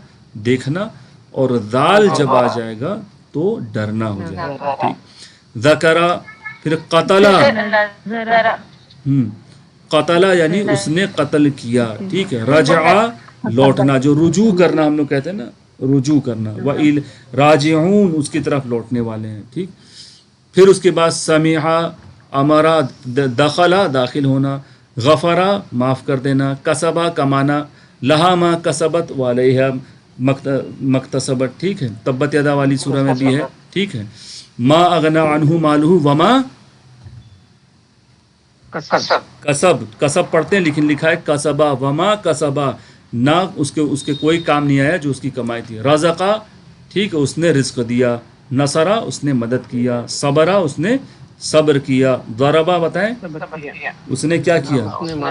دیکھنا، اور ذال جب آ جائے گا تو ڈرنا ہو جائے گا، ٹھیک. ذکرہ پھر قتلہ، قتلہ یعنی اس نے قتل کیا، ٹھیک ہے. رجعہ لوٹنا، جو رجوع کرنا ہم لوگ کہتے ہیں نا، رجوع کرنا. راجعون اس کی طرف لوٹنے والے ہیں، ٹھیک. پھر اس کے بعد سمعہ، امرا دخلہ داخل ہونا، غفرہ معاف کر دینا، کسبہ کمانا، لہا ما کسبت وعلیہا مکتسبت، ٹھیک ہے. تبت یدا والی سورہ میں بھی ہے، ٹھیک ہے. ما اغنا عنہ مالہ وما کسب پڑھتے ہیں لیکن لکھا ہے کسبہ، وما کسبہ، نہ اس کے کوئی کام نہیں آیا جو اس کی کمائی تھی. رزقہ، ٹھیک ہے، اس نے رزق دیا. نصرہ اس نے مدد کیا. صبرہ اس نے صبر کیا. ضربہ بتائیں اس نے کیا کیا؟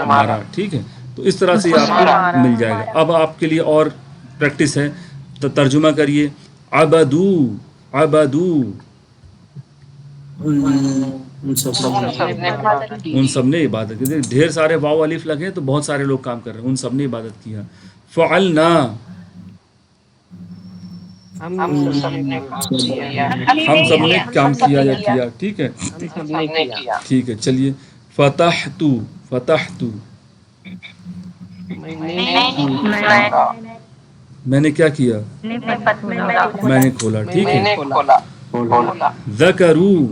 مارا، ٹھیک ہے. تو اس طرح سے آپ کو مل جائے گا. اب آپ کے لیے اور پریکٹس ہے، تو ترجمہ کریے. عبدو، عبدو ان سب نے عبادت کی. ڈھیر سارے واو الف لگے تو بہت سارے لوگ کام کر رہے ہیں، ان سب نے عبادت کیا. فعلنا، ہم سب نے کام کیا یا کیا، ٹھیک ہے، ٹھیک ہے. چلیے. فتحتو، فتحتو میں نے کیا کیا؟ میں نے کھولا، ٹھیک ہے. ذکرو،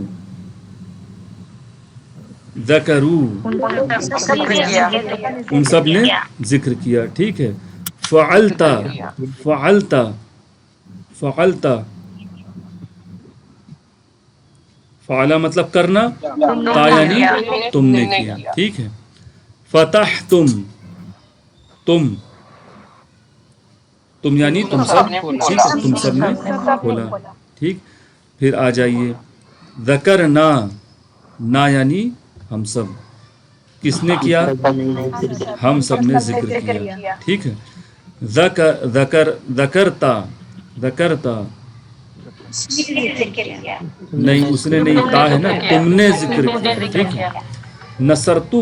ذکرو ان سب نے ذکر کیا، ٹھیک ہے. فعلتا، فعلتا، فعلتا فعلا مطلب کرنا، تا یعنی تم نے کیا، ٹھیک ہے. فتحتم، تم یعنی تم سب، ٹھیک ہے، تم سب نے کھولا، ٹھیک. پھر آ جائیے. ذکرنا، نا یعنی ہم سب، کس نے کیا؟ ہم سب نے ذکر کیا، ٹھیک ہے. ذکرتا، ذکرتا نہیں، اس نے نہیں، تا ہے نا، تم نے ذکر کیا، ٹھیک ہے. نصرتو،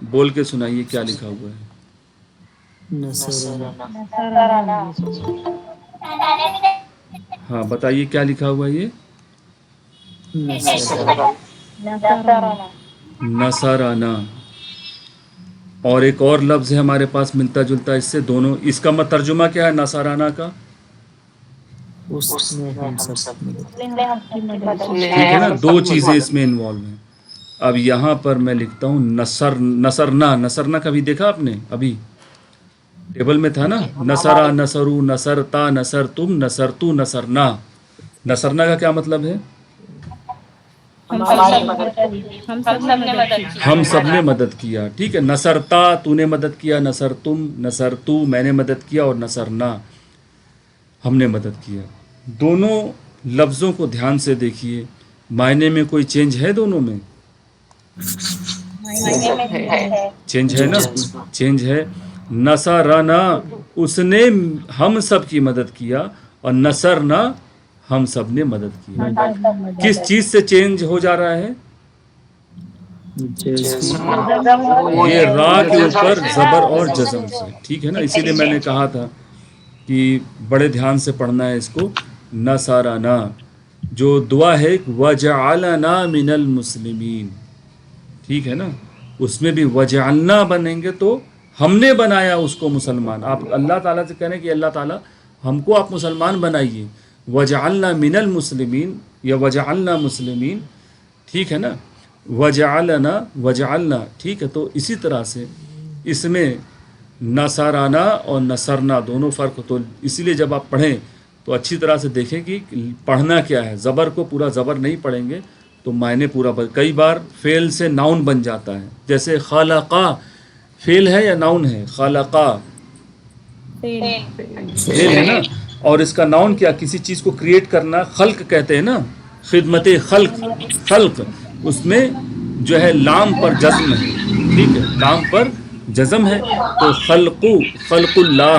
بول کے سنائیے کیا لکھا ہوا ہے. نصرنا ہاں بتائیے کیا لکھا ہوا ہے یہ. نصرنا نصرانہ. اور ایک اور لفظ ہے ہمارے پاس ملتا جلتا اس سے دونوں. اس کا ترجمہ کیا ہے نصرانہ کا؟ اس نے ہم سب مدد ٹھیک ہے نا, دو چیزیں اس میں انوالو ہیں. اب یہاں پر میں لکھتا ہوں نصرنا. نصرنا کبھی دیکھا آپ نے؟ ابھی ٹیبل میں تھا نا, نصرا نصرو نصرتا نصرتم نصرتو نصرنا. نصرنا کا کیا مطلب ہے؟ ہم سب نے مدد کیا. ٹھیک ہے, نصرتا تو نے مدد کیا, نصرتم نصرتو میں نے مدد کیا, اور نصرنا ہم نے مدد کیا. دونوں لفظوں کو دھیان سے دیکھیے, معنی میں کوئی چینج ہے دونوں میں؟ چینج ہے نا, چینج ہے. نصرنا اس نے ہم سب کی مدد کیا, اور نصرنا ہم سب نے مدد کیا. کس چیز سے چینج ہو جا رہا ہے؟ یہ را کے اوپر زبر اور جزم سے. ٹھیک ہے نا, اسی لیے میں نے کہا تھا کہ بڑے دھیان سے پڑھنا ہے اس کو. نصرنا جو دعا ہے وجعلنا من المسلمین, ٹھیک ہے نا, اس میں بھی وجعلنا بنیں گے تو ہم نے بنایا اس کو مسلمان. آپ اللہ تعالیٰ سے کہنے کہ اللہ تعالیٰ ہم کو آپ مسلمان بنائیے. وجعلنا من المسلمین یا وجعلنا مسلمین, ٹھیک ہے نا, وجعلنا ٹھیک ہے. تو اسی طرح سے اس میں نصرانہ اور نصرنا دونوں فرق. تو اسی لیے جب آپ پڑھیں تو اچھی طرح سے دیکھیں کہ پڑھنا کیا ہے. زبر کو پورا زبر نہیں پڑھیں گے تو معنی پورا کئی بار فعل سے ناؤن بن جاتا ہے. جیسے خلقا فعل ہے یا ناؤن ہے؟ خلقا فعل ہے نا, اور اس کا ناؤن کیا؟ کسی چیز کو کریٹ کرنا, خلق کہتے ہیں نا, خدمت خلق. خلق اس میں جو ہے لام پر جزم ہے. ٹھیک ہے, لام پر جزم ہے. تو خلق اللہ.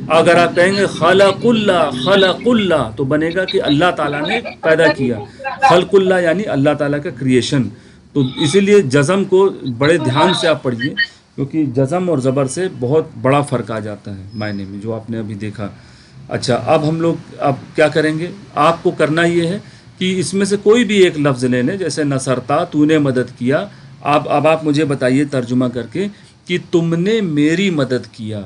اگر آپ کہیں گے خلق اللہ تو بنے گا کہ اللہ تعالیٰ نے پیدا کیا. خلق اللہ یعنی اللہ تعالیٰ کا کریشن. تو اسی لیے جزم کو بڑے دھیان سے آپ پڑھیے, کیونکہ جزم اور زبر سے بہت بڑا فرق آ جاتا ہے معنی میں, جو آپ نے ابھی دیکھا. اچھا, اب ہم لوگ اب کیا کریں گے؟ آپ کو کرنا یہ ہے کہ اس میں سے کوئی بھی ایک لفظ لے لیں. جیسے نصرتا تو نے مدد کیا. اب آپ مجھے بتائیے ترجمہ کر کے کہ تم نے میری مدد کیا.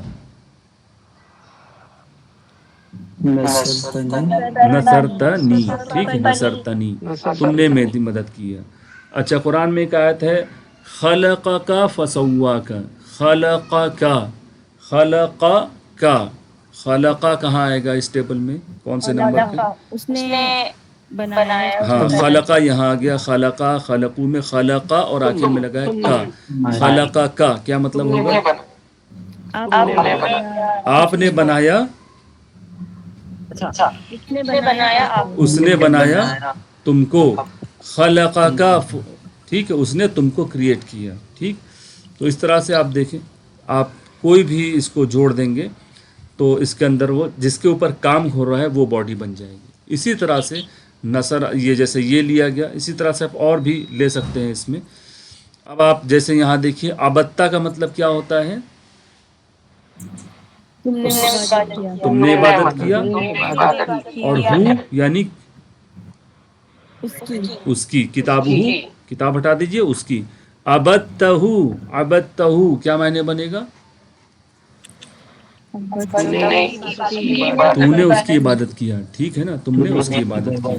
نصرتنی, ٹھیک ہے, نصرتنی تم نے میری مدد کیا. اچھا, قرآن میں ایک آیت ہے خلقک فسواک. خلقہ کہاں آئے گا اس ٹیبل میں؟ کون سے نمبر پہ؟ اس نے بنایا. ہاں, خلقہ یہاں آ گیا. خلقہ خلقو میں خلقہ اور آخر میں لگا ہے کا. خلقہ کا کیا مطلب ہوگا؟ آپ نے بنایا. اس نے بنایا تم کو. خلقہ کا, ٹھیک ہے, اس نے تم کو کریٹ کیا. ٹھیک, تو اس طرح سے آپ دیکھیں, آپ کوئی بھی اس کو جوڑ دیں گے تو اس کے اندر وہ جس کے اوپر کام ہو رہا ہے وہ باڈی بن جائے گی. اسی طرح سے نصر, یہ جیسے یہ لیا گیا, اسی طرح سے آپ اور بھی لے سکتے ہیں اس میں. اب آپ جیسے یہاں دیکھیے عبدتا کا مطلب کیا ہوتا ہے؟ تم نے عبادت کیا. اور ہو یعنی اس کی. کتاب ہو, کتاب ہٹا دیجئے, اس کی. عبدتہ کیا معنی بنے گا؟ تو نے اس کی عبادت کیا. ٹھیک ہے نا, تم نے اس کی عبادت کیا.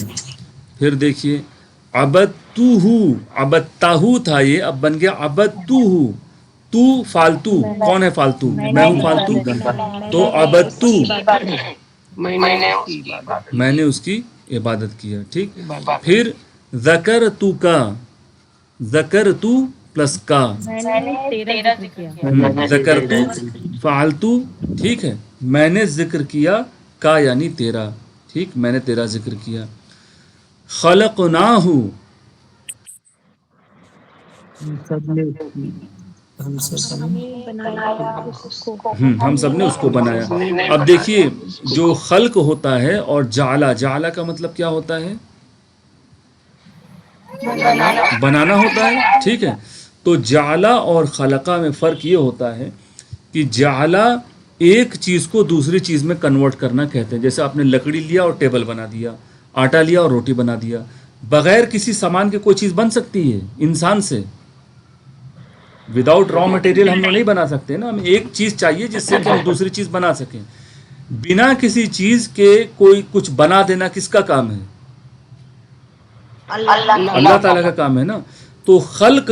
پھر دیکھیے عبدتہ تھا یہ, اب بن گیا عبدتہ. تو فالتو, کون ہے فالتو؟ میں ہوں فالتو. تو عبدتہ میں نے اس کی عبادت کیا. ٹھیک, پھر ذکرتو کا, ذکرتو پلس کا, ذکرتو فعلتو. ٹھیک ہے, میں نے ذکر کیا. کا یعنی تیرا. ٹھیک, میں نے تیرا ذکر کیا. خلقناہ, ہم سب نے اس کو بنایا. اب دیکھیے جو خلق ہوتا ہے اور جعلہ کا مطلب کیا ہوتا ہے؟ بنانا ہوتا ہے. ٹھیک ہے, تو جعلا اور خلقہ میں فرق یہ ہوتا ہے کہ جعلا ایک چیز کو دوسری چیز میں کنورٹ کرنا کہتے ہیں. جیسے آپ نے لکڑی لیا اور ٹیبل بنا دیا، آٹا لیا اور روٹی بنا دیا. بغیر کسی سامان کے کوئی چیز بن سکتی ہے انسان سے؟ وداؤٹ را مٹیریل ہم لوگ نہیں بنا سکتے نا. ہمیں ایک چیز چاہیے جس سے کہ ہم دوسری چیز بنا سکیں. بنا کسی چیز کے کوئی کچھ بنا دینا کس کا کام ہے؟ اللہ تعالیٰ کا کام ہے نا. تو خلق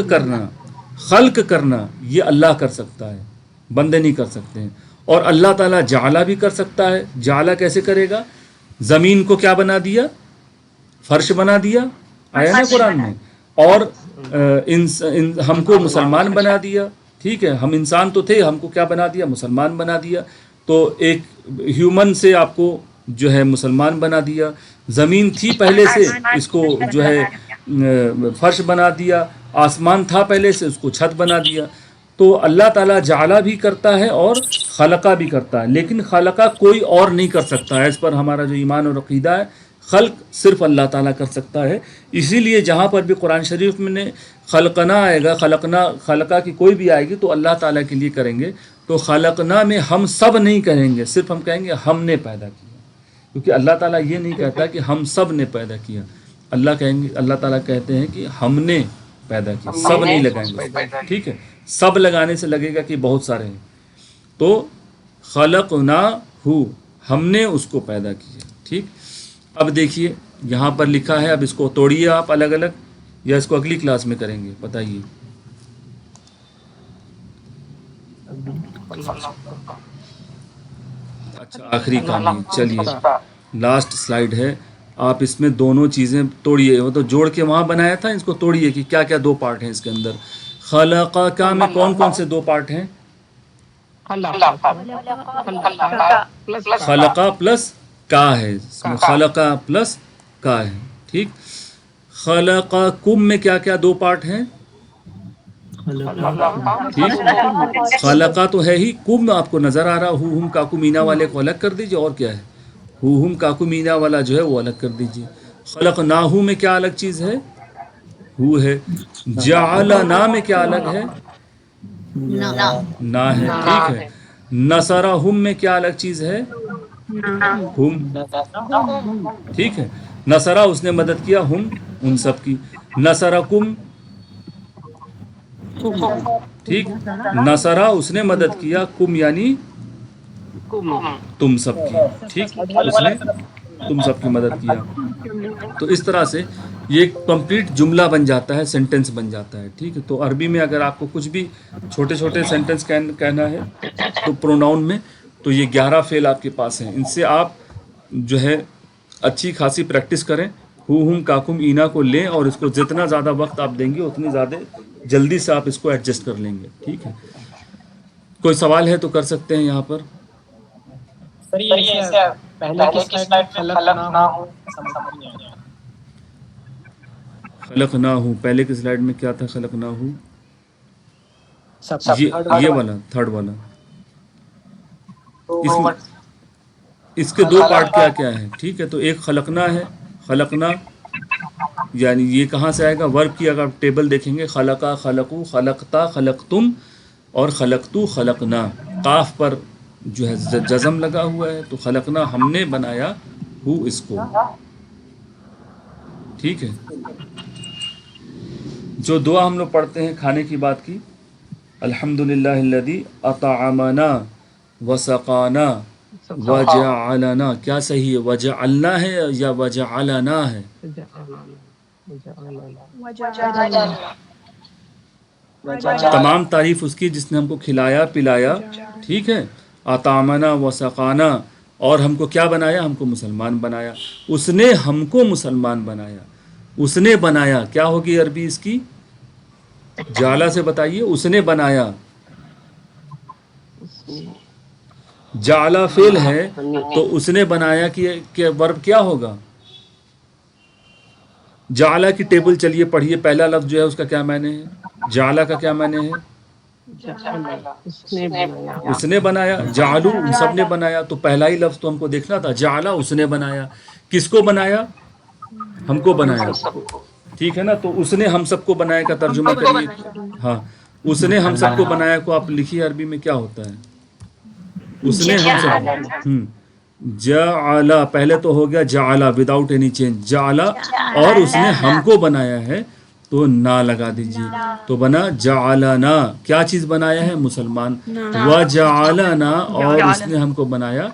کرنا یہ اللہ کر سکتا ہے، بندے نہیں کر سکتے ہیں. اور اللہ تعالیٰ جعلا بھی کر سکتا ہے. جعلا کیسے کرے گا؟ زمین کو کیا بنا دیا؟ فرش بنا دیا، آیا نا قرآن میں. اور ہم کو مسلمان بنا دیا. ٹھیک ہے، ہم انسان تو تھے، ہم کو کیا بنا دیا؟ مسلمان بنا دیا. تو ایک ہیومن سے آپ کو جو ہے مسلمان بنا دیا. زمین تھی پہلے سے، اس کو جو ہے فرش بنا دیا. آسمان تھا پہلے سے، اس کو چھت بنا دیا. تو اللہ تعالیٰ جعلا بھی کرتا ہے اور خلقہ بھی کرتا ہے. لیکن خلقہ کوئی اور نہیں کر سکتا ہے. اس پر ہمارا جو ایمان اور عقیدہ ہے، خلق صرف اللہ تعالیٰ کر سکتا ہے. اسی لیے جہاں پر بھی قرآن شریف میں نے خلقنا آئے گا، خلقہ کی کوئی بھی آئے گی تو اللہ تعالیٰ کے لیے کریں گے. تو خلقنا میں ہم سب نہیں کہیں گے، صرف ہم کہیں گے ہم نے پیدا کیا. کیونکہ اللہ تعالیٰ یہ نہیں کہتا کہ ہم سب نے پیدا کیا. اللہ تعالیٰ کہتے ہیں کہ ہم نے پیدا کیا. سب نہیں لگائیں گے. ٹھیک ہے، سب لگانے سے لگے گا کہ بہت سارے ہیں. تو خلقناہ، ہم نے اس کو پیدا کیا. ٹھیک. اب دیکھیے یہاں پر لکھا ہے، اب اس کو توڑیے آپ الگ الگ، یا اس کو اگلی کلاس میں کریں گے؟ بتائیے. اچھا، آخری کام ہے. چلیے لاسٹ سلائیڈ ہے. آپ اس میں دونوں چیزیں توڑیے. وہ تو جوڑ کے وہاں بنایا تھا، اس کو توڑیے کہ کیا کیا دو پارٹ ہیں اس کے اندر. خلقہ کا میں کون کون سے دو پارٹ ہیں؟ خلقہ پلس کا ہے، خلقہ پلس کا ہے. ٹھیک. خلقکم میں کیا کیا دو پارٹ ہیں؟ ٹھیک. خلقہ تو ہے ہی، کم آپ کو نظر آ رہا، ہم کاکو مینا والے کو الگ کر دیجئے. اور کیا ہے؟ ہم کاکو مینا والا جو ہے وہ الگ کر دیجئے. خلقناہ میں کیا الگ چیز ہے؟ ہو ہے. جعلنا میں کیا الگ ہے؟ نا ہے. ٹھیک ہے. نصرہم میں کیا الگ چیز ہے؟ ہم. ٹھیک ہے. نصرہ اس نے مدد کیا، ہم ان سب کی. نصرکم، ٹھیک. نصرہ اس نے مدد کیا، کم یعنی تم سب کی. ٹھیک. اس نے تم سب کی مدد کیا. تو اس طرح سے یہ ایک کمپلیٹ جملہ بن جاتا ہے، سینٹنس بن جاتا ہے. ٹھیک ہے. تو عربی میں اگر آپ کو کچھ بھی چھوٹے چھوٹے سینٹنس کہنا ہے تو پروناؤن میں، تو یہ 11 فعل آپ کے پاس ہیں. ان سے آپ جو ہے اچھی خاصی پریکٹس کریں. ہم کاکم اینا کو لیں، اور اس کو جتنا زیادہ وقت آپ دیں گے اتنی زیادہ جلدی سے آپ اس کو ایڈجسٹ کر لیں گے. ٹھیک ہے. کوئی سوال ہے تو کر سکتے ہیں یہاں پر. سر یہ پہلے کی سلائیڈ میں خلق نہ ہو سمجھ نہیں آیا. خلق نہ ہو پہلے کی سلائیڈ میں کیا تھا؟ خلق نہ ہو یہ والا تھرڈ والا. اس کے دو پارٹ کیا کیا ہیں؟ ٹھیک ہے. تو ایک خلقنا ہے. خلقنا یعنی یہ کہاں سے آئے گا؟ ورب کی اگر آپ ٹیبل دیکھیں گے، خلقا، خلقو، خلقتا، خلقتم اور خلقتو، خلقنا. قاف پر جو ہے جزم لگا ہوا ہے، تو خلقنا ہم نے بنایا ہو اس کو. ٹھیک ہے. جو دعا ہم لوگ پڑھتے ہیں کھانے کی بات کی، الحمدللہ الذی اطعمنا وسقانا وجعلنا، کیا صحیح ہے؟ وجعلنا ہے یا وجعلنا ہے؟ تمام تعریف اس کی جس نے ہم کو کھلایا پلایا. ٹھیک ہے. اطعمنا وسقانا، اور ہم کو کیا بنایا؟ ہم کو مسلمان بنایا. اس نے ہم کو مسلمان بنایا. اس نے بنایا کیا ہوگی عربی اس کی؟ جعلا سے بتائیے. اس نے بنایا. جعلا فعل ہے تو اس نے بنایا کہ ورب کیا ہوگا؟ جعلا کی ٹیبل چلیے پڑھیے. پہلا لفظ جو ہے اس کا کیا معنی ہے؟ جعلا کا کیا معنی ہے؟ اس نے بنایا. جعلو ان سب نے بنایا. تو پہلا ہی لفظ تو ہم کو دیکھنا تھا. جعلا اس نے بنایا. کس کو بنایا؟ ہم کو بنایا. ٹھیک ہے نا. تو اس نے ہم سب کو بنایا کا ترجمہ کریے. ہاں, اس نے ہم سب کو بنایا کو آپ لکھیے عربی میں کیا ہوتا ہے. اس نے ہم سب جعل, پہلے تو ہو گیا جعل وداؤٹ اینی چینج, جعل, اور اس نے ہم کو بنایا ہے تو نا لگا دیجیے, تو بنا جعلنا, کیا چیز بنایا ہے, مسلمان. وجعلنا, اور اس نے ہم کو بنایا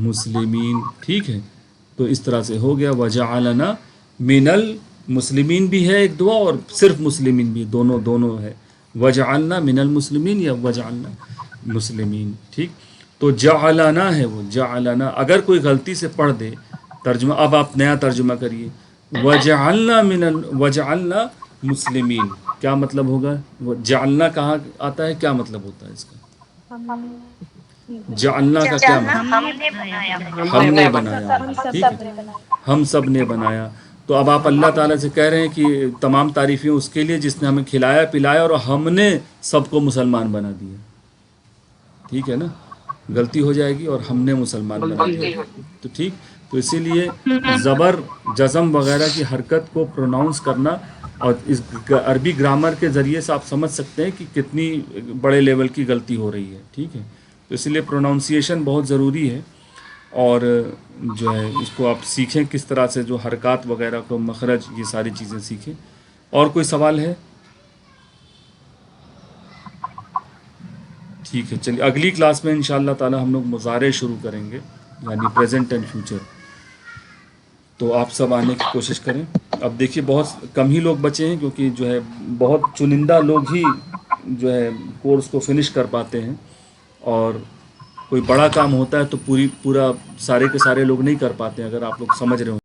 مسلمین. ٹھیک ہے, تو اس طرح سے ہو گیا وجعلنا من المسلمین بھی ہے ایک دعا, اور صرف مسلمین بھی, دونوں ہے. وجعلنا من المسلمین یا وجعلنا مسلمین. ٹھیک, تو جعلنا ہے وہ, جعلنا. اگر کوئی غلطی سے پڑھ دے ترجمہ, اب آپ نیا ترجمہ کریے. وجعلنا مسلمین, کیا مطلب ہوگا. وہ جعلنا کہاں آتا ہے, کیا مطلب ہوتا ہے اس کا. جعلنا کا کیا مطلب, ہم نے بنایا. ٹھیک ہے, ہم سب نے بنایا. تو اب آپ اللہ تعالیٰ سے کہہ رہے ہیں کہ تمام تعریفیں اس کے لیے جس نے ہمیں کھلایا پلایا اور ہم نے سب کو مسلمان بنا دیا. ٹھیک ہے نا, غلطی ہو جائے گی اور ہم نے مسلمان بنا دیا. تو ٹھیک, تو اسی لیے زبر جزم وغیرہ کی حرکت کو پروناؤنس کرنا, اور اس عربی گرامر کے ذریعے سے آپ سمجھ سکتے ہیں کہ کتنی بڑے لیول کی غلطی ہو رہی ہے. ٹھیک ہے, تو اس لیے پروناؤنسیشن بہت ضروری ہے, اور جو ہے اس کو آپ سیکھیں کس طرح سے, جو حرکات وغیرہ کو, مخرج, یہ ساری چیزیں سیکھیں. اور کوئی سوال ہے. ٹھیک ہے, چلیے اگلی کلاس میں انشاءاللہ تعالی ہم لوگ مضارع شروع کریں گے, یعنی پریزنٹ اینڈ فیوچر. تو آپ سب آنے کی کوشش کریں. اب دیکھیے بہت کم ہی لوگ بچے ہیں, کیونکہ جو ہے بہت چنندہ لوگ ہی جو ہے کورس کو فنش کر پاتے ہیں, اور کوئی بڑا کام ہوتا ہے تو پورا سارے کے سارے لوگ نہیں کر پاتے ہیں, اگر آپ لوگ سمجھ رہے ہوں.